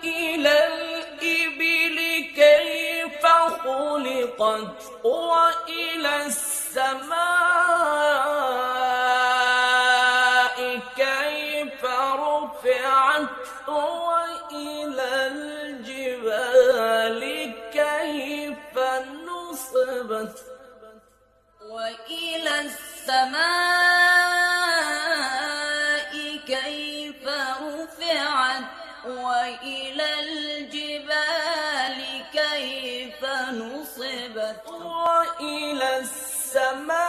إلى الإبل كيف خلقت وإلى السماء كيف رفعت وإلى الجبال كيف نصبت وإلى السماء كيف رفعت وإلى الجبال كيف نصبت وإلى السماء